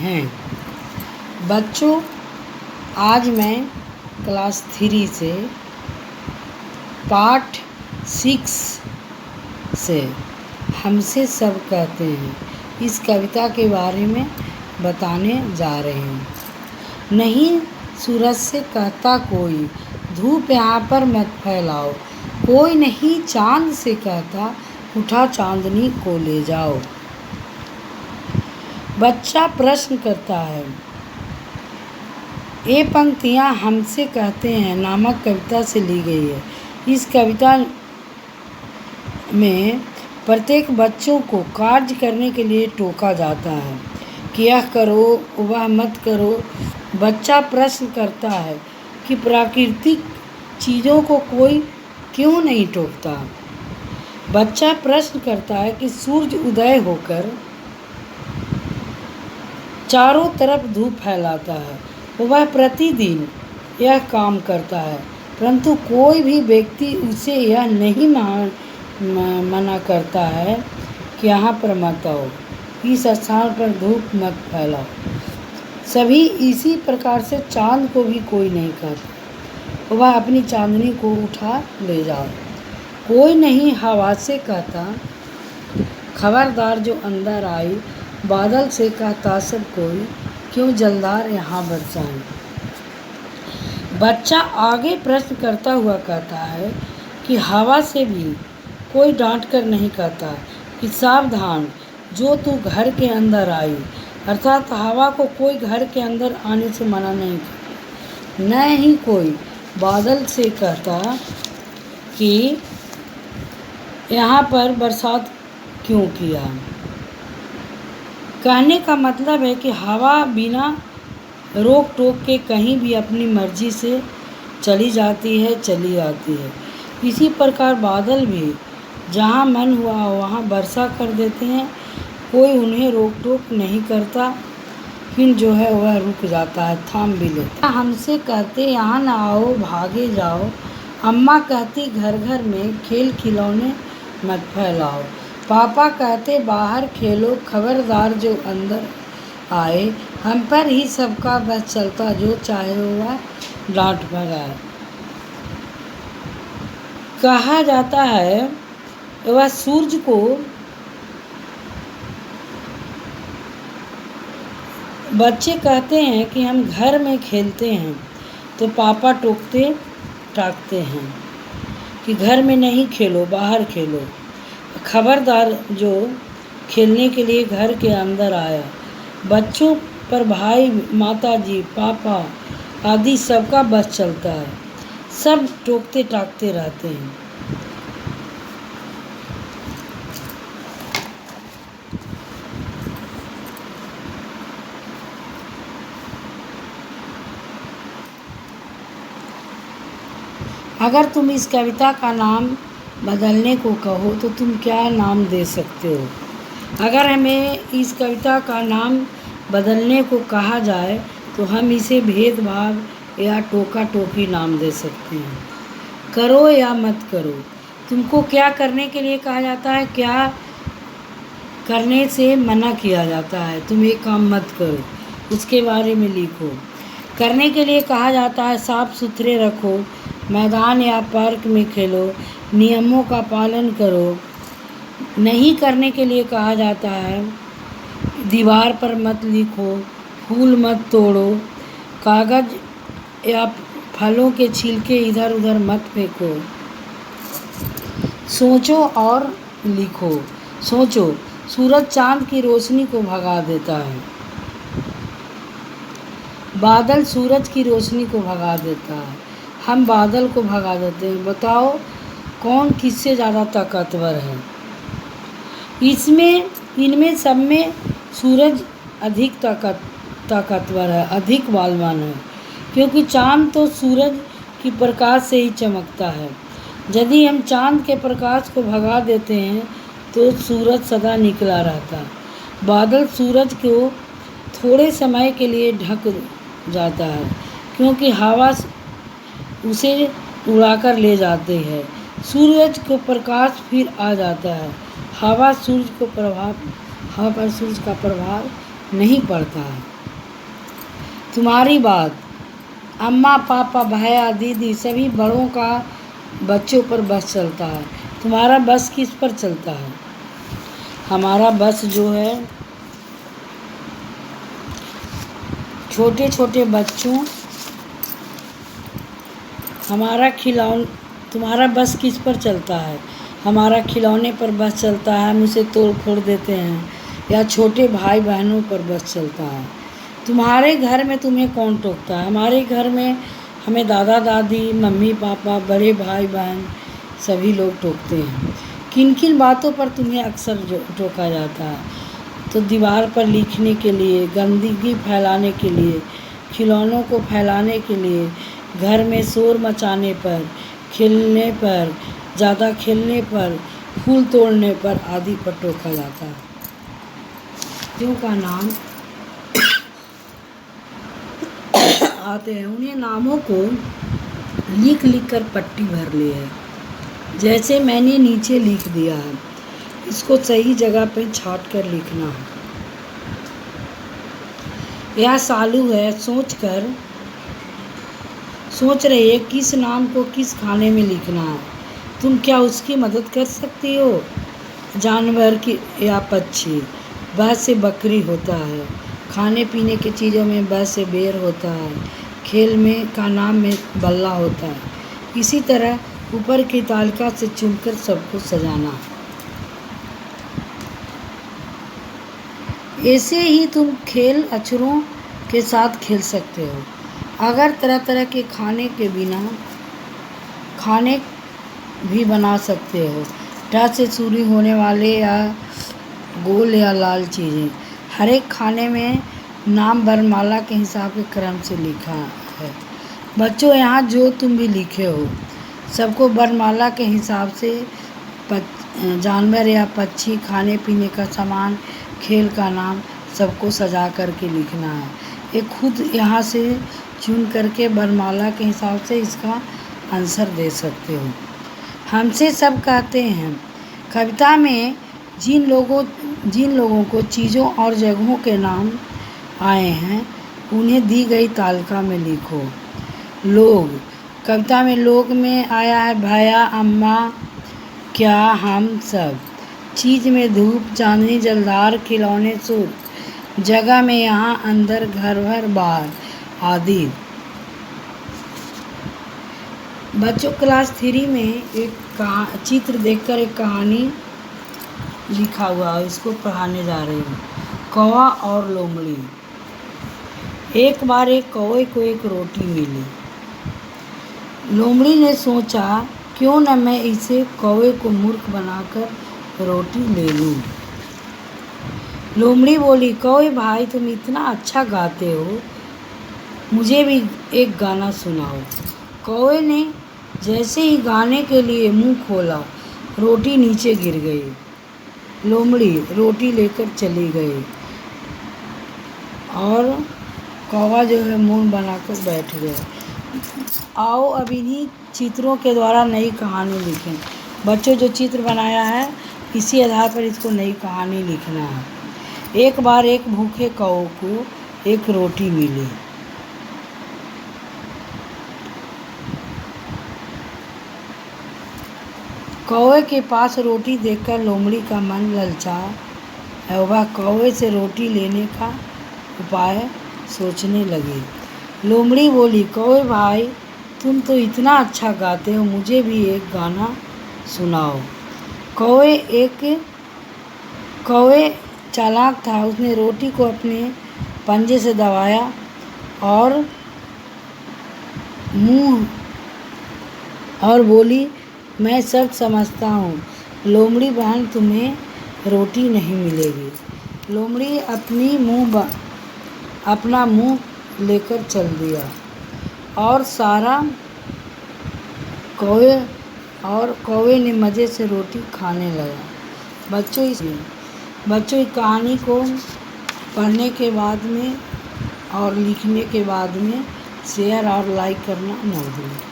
ہیں۔ بچوں، آج میں کلاس 3 سے پارٹ 6 سے ہم سے سب کہتے ہیں اس کویتا کے بارے میں بتانے جا رہے ہیں۔ نہیں سورج سے کہتا کوئی، دھوپ یہاں پر مت پھیلاؤ، کوئی نہیں چاند سے کہتا، اٹھا چاندنی کو لے جاؤ۔ بچہ پرشن کرتا ہے۔ یہ پنکتیاں ہم سے کہتے ہیں نامک کویتا سے لی گئی ہے۔ اس کویتا میں پرتیک بچوں کو کاریہ کرنے کے لیے ٹوکا جاتا ہے کہ یہ کرو وہ مت کرو۔ بچہ پرشن کرتا ہے کہ پراکرتک چیزوں کو کوئی کیوں نہیں ٹوکتا۔ بچہ پرشن کرتا ہے کہ سورج ادے ہو کر چاروں طرف دھوپ پھیلاتا ہے، وہ پرتی دن یہ کام کرتا ہے، پرنتو کوئی بھی ویکتی اسے یہ نہیں منع کرتا ہے کہ یہاں پر مت آؤ، اس استھان پر دھوپ مت پھیلاؤ۔ سبھی اسی پرکار سے چاند کو بھی کوئی نہیں کہتا، وہ اپنی چاندنی کو اٹھا لے جاؤ۔ کوئی نہیں ہوا سے کہتا، خبردار جو اندر آئی، بادل سے کہتا سب کوئی، کیوں جلدار یہاں برسائیں۔ بچہ آگے پرشن کرتا ہوا کہتا ہے کہ ہوا سے بھی کوئی ڈانٹ کر نہیں کہتا کہ ساودھان جو تو گھر کے اندر آئی، ارتھات ہوا کو کوئی گھر کے اندر آنے سے منع نہیں کرتا۔ نہ ہی کوئی بادل سے کہتا کہ یہاں پر برسات کیوں کیا۔ کہنے کا مطلب ہے کہ ہوا بنا روک ٹوک کے کہیں بھی اپنی مرضی سے چلی جاتی ہے، چلی آتی ہے۔ اسی پرکار بادل بھی جہاں من ہوا وہاں برسا کر دیتے ہیں، کوئی انہیں روک ٹوک نہیں کرتا، پھر جو ہے وہ رک جاتا ہے، تھام بھی لیتا ہے۔ ہم سے کہتے یہاں نہ آؤ، بھاگے جاؤ۔ اماں کہتی گھر گھر میں کھیل کھلونے مت پھیلاؤ۔ پاپا کہتے باہر کھیلو، خبردار جو اندر آئے، ہم پر ہی سب کا بس چلتا، جو چاہے وہ ڈانٹ بھگائے۔ کہا جاتا ہے وہ سورج کو بچے کہتے ہیں کہ ہم گھر میں کھیلتے ہیں تو پاپا ٹوکتے ٹاکتے ہیں کہ گھر میں نہیں کھیلو، باہر کھیلو۔ خبردار جو کھیلنے کے لیے گھر کے اندر آیا۔ بچوں پر بھائی، ماتا جی، پاپا آدی سب کا بس چلتا ہے، سب ٹوکتے ٹاکتے رہتے ہیں۔ اگر تم اس کویتا کا نام بدلنے کو کہو تو تم کیا نام دے سکتے ہو؟ اگر ہمیں اس کویتا کا نام بدلنے کو کہا جائے تو ہم اسے بھید بھاؤ یا ٹوکا ٹوکی نام دے سکتے ہیں۔ کرو یا مت کرو، تم کو کیا کرنے کے لیے کہا جاتا ہے، کیا کرنے سے منع کیا جاتا ہے، تم ایک کام مت کرو، اس کے بارے میں لکھو۔ کرنے کے لیے کہا جاتا ہے صاف ستھرے رکھو، میدان یا پارک میں کھیلو، نیموں کا پالن کرو۔ نہیں کرنے کے لیے کہا جاتا ہے دیوار پر مت لکھو، پھول مت توڑو، کاغذ یا پھلوں کے چھلکے ادھر ادھر مت پھینکو۔ سوچو اور لکھو۔ سوچو، سورج چاند کی روشنی کو بھگا دیتا ہے، بادل سورج کی روشنی کو بھگا دیتا ہے، ہم بادل کو بھگا دیتے ہیں۔ بتاؤ کون کس سے زیادہ طاقتور ہے؟ ان میں سب میں سورج ادھک طاقتور ہے، ادھک بالوان ہے، کیونکہ چاند تو سورج کی پرکاش سے ہی چمکتا ہے۔ یدی ہم چاند کے پرکاش کو بھگا دیتے ہیں تو سورج سدا نکلا رہتا ہے۔ بادل سورج کو تھوڑے سمے کے لیے ڈھک جاتا ہے، کیونکہ ہوا اسے اڑا کر لے جاتی ہے۔ سورج کو پرکاش پھر آ جاتا ہے، ہوا پر سورج کا پربھاؤ नहीं पड़ता है। तुम्हारी बात अम्मा पापा भैया दीदी सभी बड़ों का बच्चों पर बस चलता है, तुम्हारा बस किस पर चलता है? हमारा बस जो है छोटे छोटे बच्चों तुम्हारा बस किस पर चलता है? हमारा खिलौने पर बस चलता है, हम उसे तोड़ फोड़ देते हैं, या छोटे भाई बहनों पर बस चलता है। तुम्हारे घर में तुम्हें कौन टोकता है? हमारे घर में हमें दादा दादी मम्मी पापा बड़े भाई बहन सभी लोग टोकते हैं। किन किन बातों पर तुम्हें अक्सर टोका जाता है? तो दीवार पर लिखने के लिए, गंदगी फैलाने के लिए, खिलौनों को फैलाने के लिए, घर में शोर मचाने पर, खेलने पर, ज़्यादा खेलने पर, फूल तोड़ने पर आदि पर टोका जाता है। बच्चों का नाम आते हैं, उन्हें नामों को लिख लिख कर पट्टी भर ली है, जैसे मैंने नीचे लिख दिया है। इसको सही जगह पे छाट कर लिखना है। यह सालू है, सोच रही है किस नाम को किस खाने में लिखना है। तुम क्या उसकी मदद कर सकती हो? जानवर की या पक्षी? ब से बकरी होता है। खाने पीने की चीज़ों में ब से बेर होता है। खेल में का नाम में बल्ला होता है। इसी तरह ऊपर की तालिका से चुनकर सबको सजाना। ऐसे ही तुम खेल अक्षरों के साथ खेल सकते हो। अगर तरह तरह के खाने के बिना खाने भी बना सकते हो। ट से शुरू होने वाले या गोल या लाल चीज़ें। हर एक खाने में नाम वर्णमाला के हिसाब के क्रम से लिखा है। बच्चों, यहाँ जो तुम भी लिखे हो सबको वर्णमाला के हिसाब से जानवर या पक्षी, खाने पीने का सामान, खेल का नाम सबको सजा करके लिखना है। ये खुद यहाँ से चुन करके वर्णमाला के हिसाब से इसका आंसर दे सकते हो। हमसे सब कहते हैं, कविता में जिन लोगों को चीज़ों और जगहों के नाम आए हैं उन्हें दी गई तालिका में लिखो। लोग, कविता में लोग में आया है भैया, अम्मा, क्या, हम सब। चीज़ में धूप, चांदनी, जलदार, खिलौने, सूर। जगह में यहाँ, अंदर, घर भर, बाहर आदि। बच्चों क्लास 3 में एक चित्र देखकर एक कहानी लिखा हुआ है, इसको पढ़ाने जा रही हूँ। कौवा और लोमड़ी। एक बार एक कौवे को एक रोटी मिली। लोमड़ी ने सोचा क्यों न मैं इसे कौवे को मूर्ख बनाकर रोटी ले लूँ। लोमड़ी बोली, कौवे भाई तुम इतना अच्छा गाते हो, मुझे भी एक गाना सुनाओ। कौवे ने जैसे ही गाने के लिए मुंह खोला, रोटी नीचे गिर गई। लोमड़ी रोटी लेकर चली गई और कौवा जो है मुंह बनाकर बैठ गया। आओ अब इन्हीं चित्रों के द्वारा नई कहानी लिखें। बच्चों, जो चित्र बनाया है इसी आधार पर इसको नई कहानी लिखना है। एक बार एक भूखे कौवे को एक रोटी मिली। कौवे के पास रोटी देखकर लोमड़ी का मन ललचा और वह कौवे से रोटी लेने का उपाय सोचने लगी। लोमड़ी बोली, कौवे भाई तुम तो इतना अच्छा गाते हो, मुझे भी एक गाना सुनाओ। कौवे चालाक था, उसने रोटी को अपने पंजे से दबाया और बोली, मैं सब समझता हूँ लोमड़ी बहन, तुम्हें रोटी नहीं मिलेगी। लोमड़ी अपना मुंह लेकर चल दिया और कौवे ने मज़े से रोटी खाने लगा। बच्चों, इस कहानी को पढ़ने के बाद में और लिखने के बाद में शेयर और लाइक करना न भूलें।